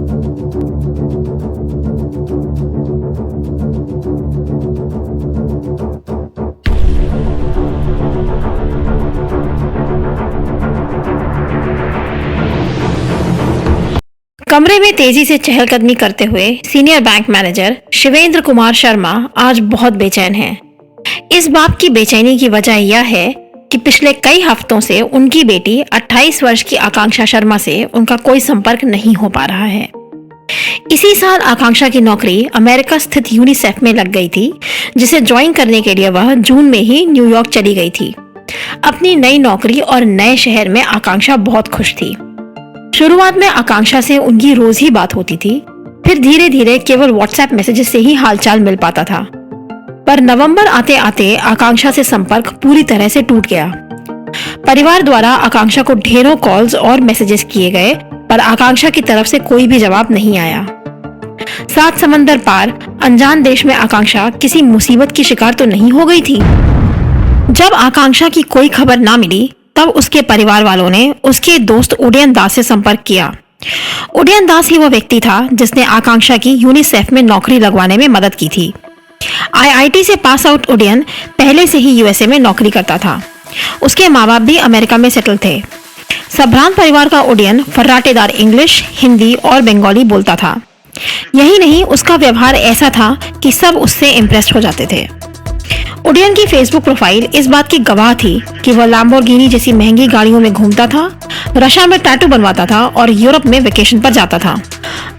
कमरे में तेजी से चहलकदमी करते हुए senior bank manager Shivendra Kumar Sharma आज बहुत बेचैन हैं। इस बात की बेचैनी की वजह यह है कि पिछले कई हफ्तों से उनकी बेटी 28 वर्ष की आकांक्षा शर्मा से उनका कोई संपर्क नहीं हो पा रहा है। इसी साल आकांक्षा की नौकरी अमेरिका स्थित यूनिसेफ में लग गई थी, जिसे ज्वाइन करने के लिए वह जून में ही न्यूयॉर्क चली गई थी। अपनी नई नौकरी और नए शहर में आकांक्षा बहुत खुश थी। शुरुआत में आकांक्षा से उनकी रोज ही बात होती थी, फिर धीरे धीरे केवल व्हाट्सएप मैसेजेस से ही हालचाल मिल पाता था। पर नवंबर आते आते आकांक्षा से संपर्क पूरी तरह से टूट गया। परिवार द्वारा आकांक्षा को ढेरों कॉल्स और मैसेजेस किए गए, पर आकांक्षा की तरफ से कोई भी जवाब नहीं आया। 7 समंदर पार अनजान देश में आकांक्षा किसी मुसीबत की शिकार तो नहीं हो गई थी। जब आकांक्षा की कोई खबर ना मिली, तब उसके परिवार वालों ने उसके दोस्त उदयन दास से संपर्क किया। उदयन दास ही वो व्यक्ति था जिसने आकांक्षा की यूनिसेफ में नौकरी लगवाने में मदद की थी। आईआईटी से पास आउट उदयन पहले से ही यूएसए में नौकरी करता था। उसके माँ बाप भी अमेरिका में सेटल थे। संभ्रांत परिवार का उदयन फर्राटेदार इंग्लिश, हिंदी और बंगाली बोलता था। यही नहीं, उसका व्यवहार ऐसा था कि सब उससे इम्प्रेस हो जाते थे। उदयन की फेसबुक प्रोफाइल इस बात की गवाह थी कि वह लैम्बोर्गिनी जैसी महंगी गाड़ियों में घूमता था, रशिया में टैटू बनवाता था और यूरोप में वेकेशन पर जाता था।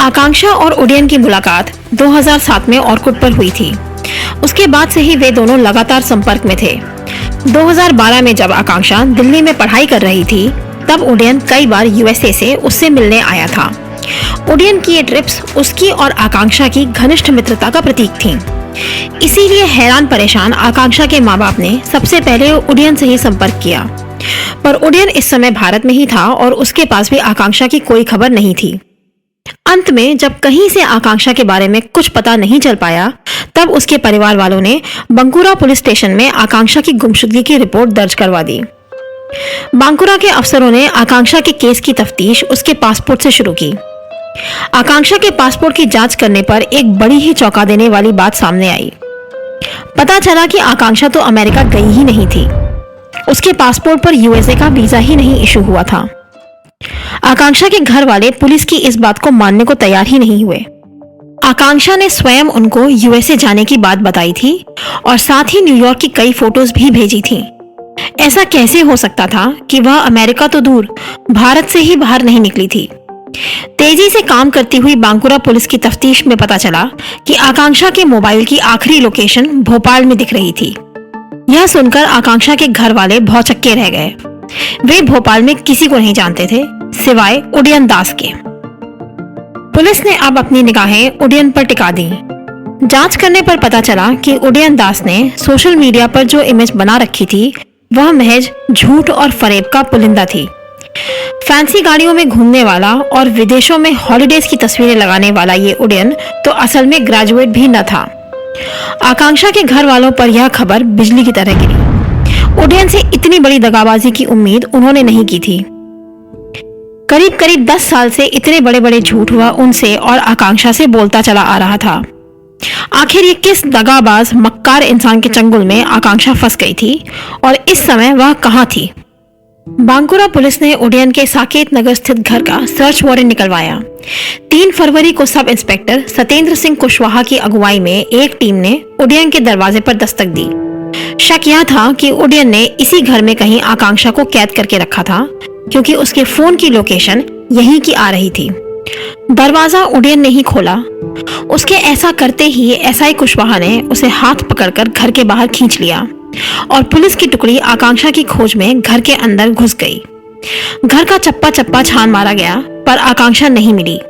आकांक्षा और उदयन की मुलाकात 2007 में ऑर्कुट पर हुई थी। उसके बाद से ही वे दोनों लगातार संपर्क में थे। 2012 में जब आकांक्षा दिल्ली में पढ़ाई कर रही थी, तब उदयन कई बार यूएसए से उससे मिलने आया था। उदयन की ये ट्रिप्स उसकी और आकांक्षा की घनिष्ठ मित्रता का प्रतीक थीं। इसीलिए हैरान परेशान आकांक्षा के माँ बाप ने सबसे पहले उदयन से ही संपर्क किया, पर उदयन इस समय भारत में ही था और उसके पास भी आकांक्षा की कोई खबर नहीं थी। अंत में जब कहीं से आकांक्षा के बारे में कुछ पता नहीं चल पाया, तब उसके परिवार वालों ने बांकुरा पुलिस स्टेशन में आकांक्षा की गुमशुदगी की रिपोर्ट दर्ज करवा दी। बांकुरा के अफसरों ने आकांक्षा के केस की तफ्तीश उसके पासपोर्ट से शुरू की। आकांक्षा के पासपोर्ट की जांच करने पर एक बड़ी ही चौंका देने वाली बात सामने आई। पता चला कि आकांक्षा तो अमेरिका गई ही नहीं थी। उसके पासपोर्ट पर यूएसए का वीजा ही नहीं इशू हुआ था। आकांक्षा के घर वाले पुलिस की इस बात को मानने को तैयार ही नहीं हुए। आकांक्षा ने स्वयं उनको यूएसए जाने की बात बताई थी और साथ ही न्यूयॉर्क की कई फोटोज भी भेजी थी। ऐसा कैसे हो सकता था कि वह अमेरिका तो दूर, भारत से ही बाहर नहीं निकली थी। तेजी से काम करती हुई बांकुरा पुलिस की तफ्तीश में पता चला कि आकांक्षा के मोबाइल की आखिरी लोकेशन भोपाल में दिख रही थी। यह सुनकर आकांक्षा के घर वाले भौचक्के रह गए। वे भोपाल में किसी को नहीं जानते थे सिवाय उदयन दास के। पुलिस ने अब अपनी निगाहें उदयन पर टिका दी। जांच करने पर पता चला कि उदयन दास ने सोशल मीडिया पर जो इमेज बना रखी थी, वह महज झूठ और फरेब का पुलिंदा थी। फैंसी गाड़ियों में घूमने वाला और विदेशों में हॉलिडेज की तस्वीरें लगाने वाला ये उदयन तो असल में ग्रेजुएट भी न था। आकांक्षा के घर वालों पर यह खबर बिजली की तरह गिरी। उदयन से इतनी बड़ी दगाबाजी की उम्मीद उन्होंने नहीं की थी। करीब करीब 10 साल से इतने बड़े बड़े झूठ हुआ उनसे और आकांक्षा से बोलता चला आ रहा था। आखिर ये किस दगाबाज मक्कार इंसान के चंगुल में आकांक्षा फंस गई थी और इस समय वह कहाँ थी? बांकुरा पुलिस ने उदयन के साकेत नगर स्थित घर का सर्च वारंट निकलवाया। 3 फरवरी को सब इंस्पेक्टर सत्येंद्र सिंह कुशवाहा की अगुवाई में एक टीम ने उदयन के दरवाजे पर दस्तक दी। शक यह था कि उदयन ने इसी घर में कहीं आकांक्षा को कैद करके रखा था, क्योंकि उसके फोन की लोकेशन यहीं की आ रही थी। दरवाजा उदयन ने ही खोला। उसके ऐसा करते ही एसआई कुशवाहा ने उसे हाथ पकड़कर घर के बाहर खींच लिया और पुलिस की टुकड़ी आकांक्षा की खोज में घर के अंदर घुस गई। घर का चप्पा चप्पा छान मारा गया, पर आकांक्षा नहीं मिली।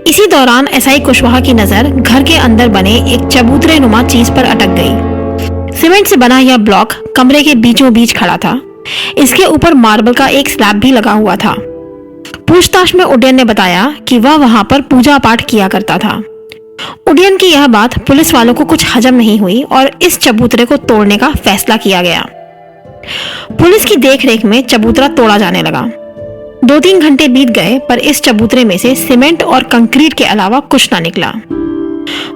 इसी दौरान एसआई कुशवाहा की नजर घर के अंदर बने एक चबूतरे नुमा चीज पर अटक गई। सीमेंट से बना यह ब्लॉक कमरे के बीचों बीच खड़ा था। इसके ऊपर मार्बल का एक स्लैब भी लगा हुआ था। पूछताछ में उदयन ने बताया कि वह वहां पर पूजा पाठ किया करता था। उदयन की यह बात पुलिस वालों को कुछ हजम नहीं हुई और इस चबूतरे को तोड़ने का फैसला किया गया। पुलिस की देखरेख में चबूतरा तोड़ा जाने लगा। 2-3 घंटे बीत गए पर इस चबूतरे में से सीमेंट और कंक्रीट के अलावा कुछ ना निकला।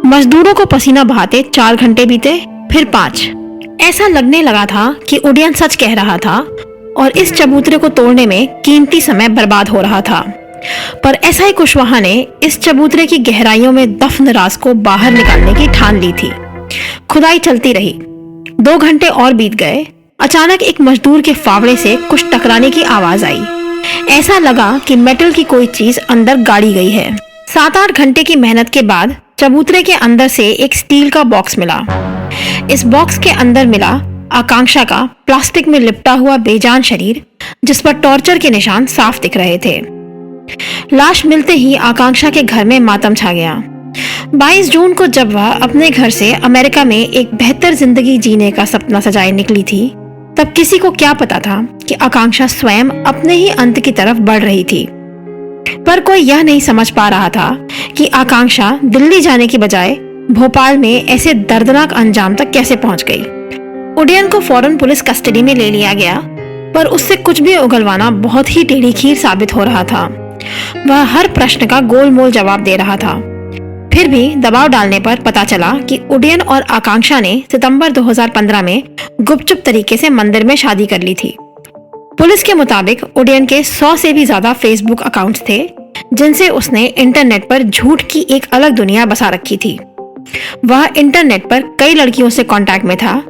मजदूरों को पसीना बहाते 4 घंटे बीते, फिर 5। ऐसा लगने लगा था कि उडियन सच कह रहा था और इस चबूतरे को तोड़ने में कीमती समय बर्बाद हो रहा था। पर एसआई कुशवाहा ने इस चबूतरे की गहराइयों में दफन राज को बाहर निकालने की ठान ली थी। खुदाई चलती रही। 2 घंटे और बीत गए। अचानक एक मजदूर के फावड़े से कुछ टकराने की आवाज आई। ऐसा लगा कि मेटल की कोई चीज अंदर गाड़ी गई है। 7-8 घंटे की मेहनत के बाद चबूतरे के अंदर से एक स्टील का बॉक्स मिला। इस बॉक्स के अंदर मिला आकांक्षा का प्लास्टिक में लिपटा हुआ बेजान शरीर, जिस पर टॉर्चर के निशान साफ दिख रहे थे। लाश मिलते ही आकांक्षा के घर में मातम छा गया। 22 जून को जब वह अपने घर से अमेरिका में एक बेहतर जिंदगी जीने का सपना सजाए निकली थी, तब किसी को क्या पता था कि आकांक्षा स्वयं अपने ही अंत की तरफ बढ़ रही थी। पर कोई यह नहीं समझ पा रहा था कि आकांक्षा दिल्ली जाने की बजाय भोपाल में ऐसे दर्दनाक अंजाम तक कैसे पहुंच गई। उडियन को फौरन पुलिस कस्टडी में ले लिया गया, पर उससे कुछ भी उगलवाना बहुत ही टेढ़ी खीर साबित हो रहा था। वह हर प्रश्न का गोलमोल जवाब दे रहा था। फिर भी दबाव डालने पर पता चला कि उडियन और आकांक्षा ने सितंबर 2015 में गुपचुप तरीके से मंदिर में शादी कर ली थी। पुलिस के मुताबिक उडियन के 100 से भी ज्यादा फेसबुक अकाउंट्स थे, जिनसे उसने इंटरनेट पर झूठ की एक अलग दुनिया बसा रखी थी। वह इंटरनेट पर कई लड़कियों से कांटेक्ट में था,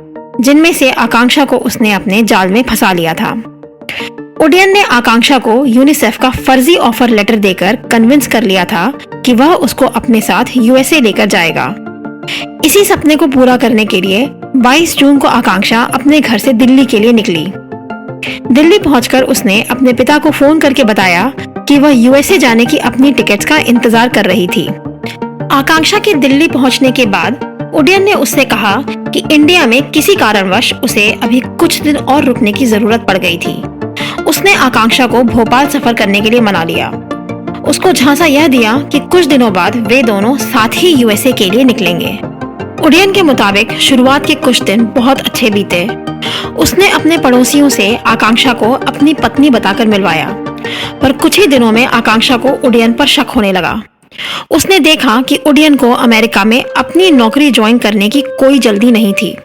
जिनमें से आकांक्षा को उसने अपने जाल में फंसा लिया था। उडियन ने आकांक्षा को यूनिसेफ का फर्जी ऑफर लेटर देकर कन्विंस कर लिया था कि वह उसको अपने साथ यूएसए लेकर जाएगा। इसी सपने को पूरा करने के लिए 22 जून को आकांक्षा अपने घर से दिल्ली के लिए निकली। दिल्ली पहुंचकर उसने अपने पिता को फोन करके बताया कि वह यूएसए जाने की अपनी टिकट्स का इंतजार कर रही थी। आकांक्षा के दिल्ली पहुंचने के बाद उडियन ने उससे कहा कि इंडिया में किसी कारणवश उसे अभी कुछ दिन और रुकने की जरूरत पड़ गई थी। उसने आकांक्षा को भोपाल सफर करने के लिए मना लिया। उसको झांसा यह दिया कि कुछ दिनों बाद वे दोनों साथ ही यूएसए के लिए निकलेंगे। उडियन के मुताबिक शुरुआत के कुछ दिन बहुत अच्छे बीते। उसने अपने पड़ोसियों से आकांक्षा को अपनी पत्नी बताकर मिलवाया, पर कुछ ही दिनों में आकांक्षा को उडियन पर शक होने लगा। उसने देखा कि उडियन को अमेरिका में अपनी नौकरी ज्वाइन करने की कोई जल्दी नहीं थी।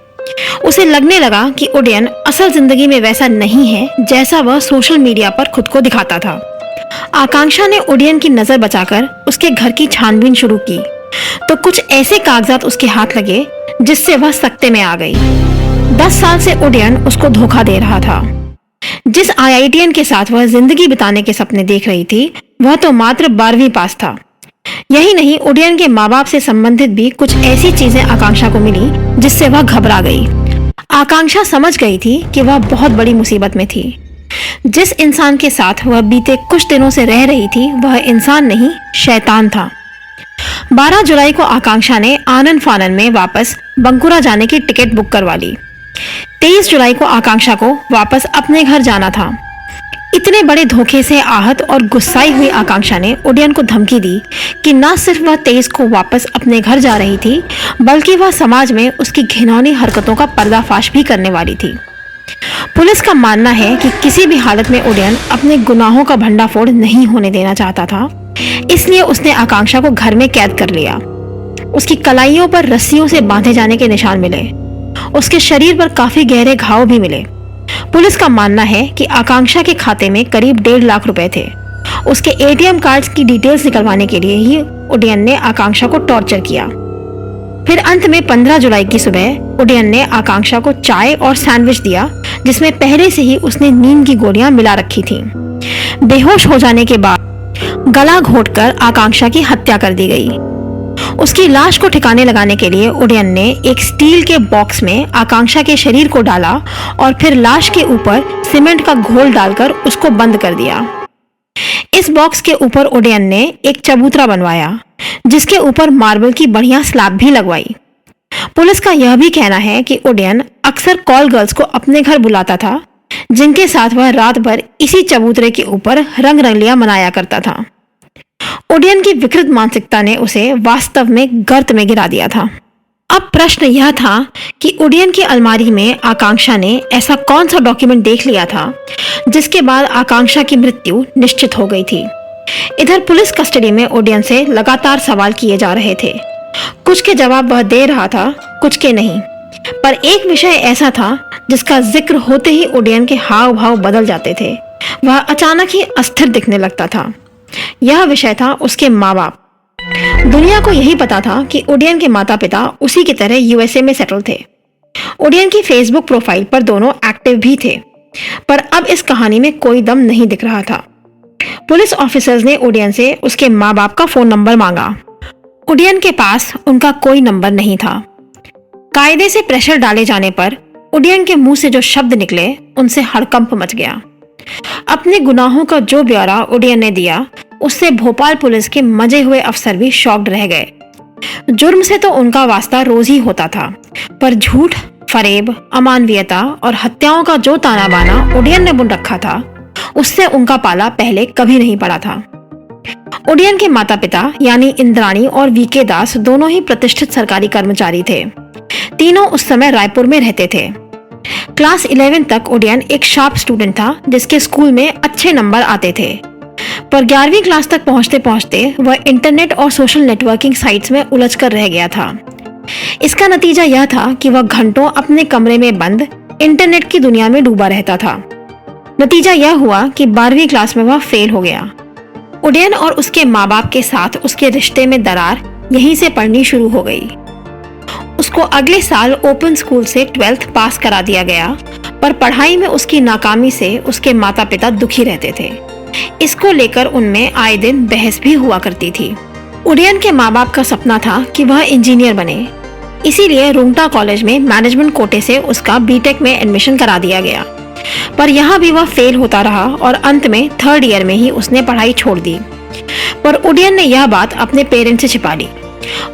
उसे लगने लगा कि उडियन असल जिंदगी में वैसा नहीं है जैसा वह सोशल मीडिया पर खुद को दिखाता था। आकांक्षा ने उडियन की नजर बचाकर उसके घर की छानबीन शुरू की, तो कुछ ऐसे कागजात उसके हाथ लगे जिससे वह सकते में आ गई। 10 साल से उडियन उसको धोखा दे रहा था। जिस आईआईटीएन के साथ वह जिंदगी बिताने के सपने देख रही थी, वह तो मात्र 12वीं पास था। यही नहीं, उडियन के माँ बाप से संबंधित भी कुछ ऐसी चीजें आकांक्षा को मिली जिससे वह घबरा गई। आकांक्षा समझ गई थी कि वह बहुत बड़ी मुसीबत में थी। जिस इंसान के साथ वह बीते कुछ दिनों से रह रही थी, वह इंसान नहीं, शैतान था। 12 जुलाई को आकांक्षा ने आनन फानन में वापस बंकुरा जाने की टिकट बुक करवा ली। 23 जुलाई को आकांक्षा को वापस अपने घर जाना था। इतने बड़े धोखे से आहत और गुस्साई हुई आकांक्षा ने उडियन को धमकी दी कि न सिर्फ वह 23 को वापस अपने घर जा रही थी, बल्कि वह समाज में उसकी घिनौनी हरकतों का पर्दाफाश भी करने वाली थी। पुलिस का मानना है कि किसी भी हालत में उडियन अपने गुनाहों का भंडाफोड़ नहीं होने देना चाहता था, इसलिए उसने आकांक्षा को घर में कैद कर लिया। उसकी कलाइयों पर रस्सियों से बांधे जाने के निशान मिले। उसके शरीर पर काफी गहरे घाव भी मिले। पुलिस का मानना है कि आकांक्षा के खाते में करीब 1.5 लाख रुपए थे। उसके एटीएम कार्ड्स की डिटेल्स निकलवाने के लिए ही उडियन ने आकांक्षा को टॉर्चर किया। फिर अंत में 15 जुलाई की सुबह उडियन ने आकांक्षा को चाय और सैंडविच दिया, जिसमें पहले से ही उसने नींद की गोलियां मिला रखी थी। बेहोश हो जाने के बाद गला घोंटकर आकांक्षा की हत्या कर दी गई। उसकी लाश को ठिकाने लगाने के लिए उडियन ने एक स्टील के बॉक्स में आकांक्षा के शरीर को डाला और फिर लाश के ऊपर सीमेंट का घोल डालकर उसको बंद कर दिया। इस बॉक्स के ऊपर उडियन ने एक चबूतरा बनवाया, जिसके ऊपर मार्बल की बढ़िया स्लैब भी लगवाई। पुलिस का यह भी कहना है कि उडियन अक्सर कॉल गर्ल्स को अपने घर बुलाता था, जिनके साथ वह रात भर इसी चबूतरे के ऊपर रंग रंगलियां मनाया करता था। उडियन की विकृत मानसिकता ने उसे वास्तव में गर्त में गिरा दिया था। अब प्रश्न यह था कि ओडियन की अलमारी में आकांक्षा ने ऐसा कौन सा डॉक्यूमेंट देख लिया था जिसके बाद आकांक्षा की मृत्यु निश्चित हो गई थी। इधर पुलिस कस्टडी में ओडियन से लगातार सवाल किए जा रहे थे। कुछ के जवाब वह दे रहा था, कुछ के नहीं। पर एक विषय ऐसा था जिसका जिक्र होते ही ओडियन के हाव भाव बदल जाते थे। वह अचानक ही अस्थिर दिखने लगता था। यह विषय था उसके माँ बाप। दुनिया को यही पता था कि ओडियन के माता पिता उसी की तरह यूएसए में सेटल थे। ओडियन की फेसबुक प्रोफाइल पर दोनों एक्टिव भी थे, पर अब इस कहानी में कोई दम नहीं दिख रहा था। पुलिस ऑफिसर्स ने ओडियन से उसके माँ बाप का फोन नंबर मांगा। ओडियन के पास उनका कोई नंबर नहीं था। कायदे से प्रेशर डाले जाने पर ओडियन के मुंह से जो शब्द निकले उनसे हड़कंप मच गया। अपने गुनाहों का जो ब्यौरा ओडियन ने दिया उससे भोपाल पुलिस के मजे हुए अफसर भी शॉक्ड रह गए। जुर्म से तो उनका वास्ता रोज ही होता था, पर झूठ, फरेब, अमानवीयता और हत्याओं का जो ताना बाना ओडियन ने बुन रखा था उससे उनका पाला पहले कभी नहीं पड़ा था। ओडियन के माता पिता यानी इंद्राणी और वीके दास दोनों ही प्रतिष्ठित सरकारी कर्मचारी थे। तीनों उस समय रायपुर में रहते थे। क्लास 11 तक ओडियन एक शार्प स्टूडेंट था जिसके स्कूल में अच्छे नंबर आते थे, पर 11वीं क्लास तक पहुंचते पहुंचते वह इंटरनेट और सोशल नेटवर्किंग साइट्स में उलझ कर रह गया था। इसका नतीजा यह था कि वह घंटों अपने कमरे में बंद इंटरनेट की दुनिया में डूबा रहता था। नतीजा यह हुआ कि 12वीं क्लास में वह फेल हो गया। ओडियन और उसके माँ बाप के साथ उसके रिश्ते में दरार यहीं से पड़नी शुरू हो गई। उसको अगले साल ओपन स्कूल से 12th पास करा दिया गया, पर पढ़ाई में उसकी नाकामी से उसके माता पिता दुखी रहते थे। इसको लेकर उनमें आए दिन बहस भी हुआ करती थी। ओडियन के माँ बाप का सपना था कि वह इंजीनियर बने, इसीलिए रुंगटा कॉलेज में मैनेजमेंट कोटे से उसका बीटेक में एडमिशन करा दिया गया। पर यहाँ भी वह फेल होता रहा और अंत में 3rd ईयर में ही उसने पढ़ाई छोड़ दी। पर ओडियन ने यह बात अपने पेरेंट्स से छिपा ली।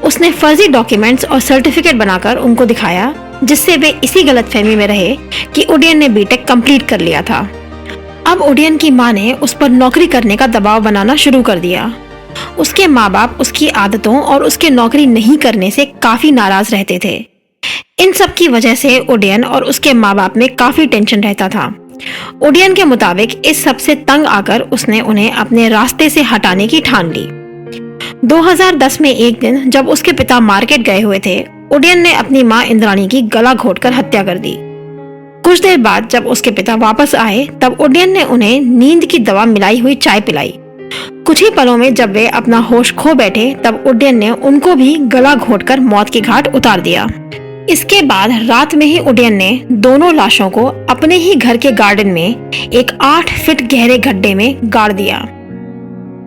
उसने फर्जी डॉक्यूमेंट्स और सर्टिफिकेट बनाकर उनको दिखाया, जिससे वे इसी गलतफहमी में रहे कि ओडियन ने बीटेक कंप्लीट कर लिया था। अब ओडियन की मां ने उस पर नौकरी करने का दबाव बनाना शुरू कर दिया। उसके माँ बाप उसकी आदतों और उसके नौकरी नहीं करने से काफी नाराज रहते थे। इन सब की वजह से ओडियन और उसके माँ बाप में काफी टेंशन रहता था। ओडियन के मुताबिक इस सब से तंग आकर उसने उन्हें अपने रास्ते से हटाने की ठान ली। 2010 में एक दिन जब उसके पिता मार्केट गए हुए थे, ओडियन ने अपनी मां इंद्राणी की गला घोटकर हत्या कर दी। कुछ देर बाद जब उसके पिता वापस आए तब ओडियन ने उन्हें नींद की दवा मिलाई हुई चाय पिलाई। कुछ ही पलों में जब वे अपना होश खो बैठे तब ओडियन ने उनको भी गला घोटकर मौत की घाट उतार दिया। इसके बाद रात में ही ओडियन ने दोनों लाशों को अपने ही घर के गार्डन में एक 8 फीट गहरे गड्ढे में गाड़ दिया।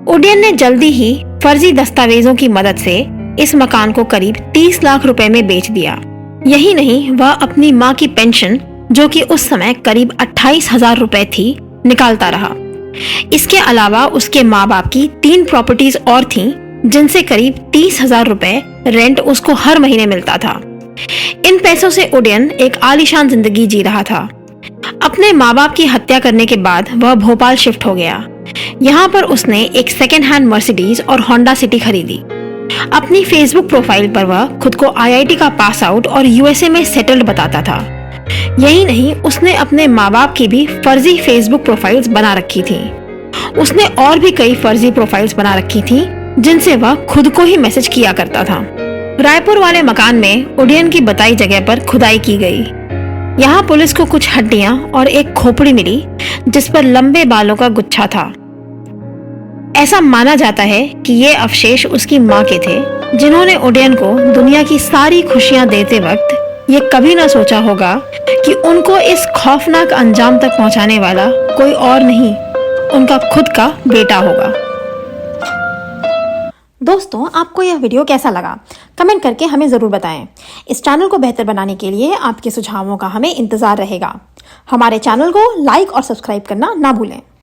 ओडियन ने जल्दी ही फर्जी दस्तावेजों की मदद से इस मकान को करीब 30 लाख रुपए में बेच दिया। यही नहीं, वह अपनी मां की पेंशन, जो कि उस समय करीब 28,000 रुपए थी, निकालता रहा। इसके अलावा उसके माँ बाप की 3 प्रॉपर्टीज और थीं, जिनसे करीब 30,000 रुपए रेंट उसको हर महीने मिलता था। इन पैसों से ओडियन एक आलीशान जिंदगी जी रहा था। अपने माँ बाप की हत्या करने के बाद वह भोपाल शिफ्ट हो गया। यहाँ पर उसने एक सेकेंड हैंड मर्सिडीज और होंडा सिटी खरीदी। अपनी फेसबुक प्रोफाइल पर वह खुद को IIT का पास आउट और यूएसए में सेटल्ड बताता था। यही नहीं, उसने अपने माँ बाप की भी फर्जी फेसबुक प्रोफाइल्स बना रखी थी। उसने और भी कई फर्जी प्रोफाइल्स बना रखी थी जिनसे वह खुद को ही मैसेज किया करता था। रायपुर वाले मकान में ओडियन की बताई जगह पर खुदाई की गई। यहाँ पुलिस को कुछ हड्डियां और एक खोपड़ी मिली जिस पर लंबे बालों का गुच्छा था। ऐसा माना जाता है कि ये अवशेष उसकी माँ के थे, जिन्होंने ओडियन को दुनिया की सारी खुशियां देते वक्त ये कभी ना सोचा होगा कि उनको इस खौफनाक अंजाम तक पहुंचाने वाला कोई और नहीं, उनका खुद का बेटा होगा। दोस्तों, आपको यह वीडियो कैसा लगा? कमेंट करके हमें ज़रूर बताएं। इस चैनल को बेहतर बनाने के लिए आपके सुझावों का हमें इंतज़ार रहेगा। हमारे चैनल को लाइक और सब्सक्राइब करना ना भूलें।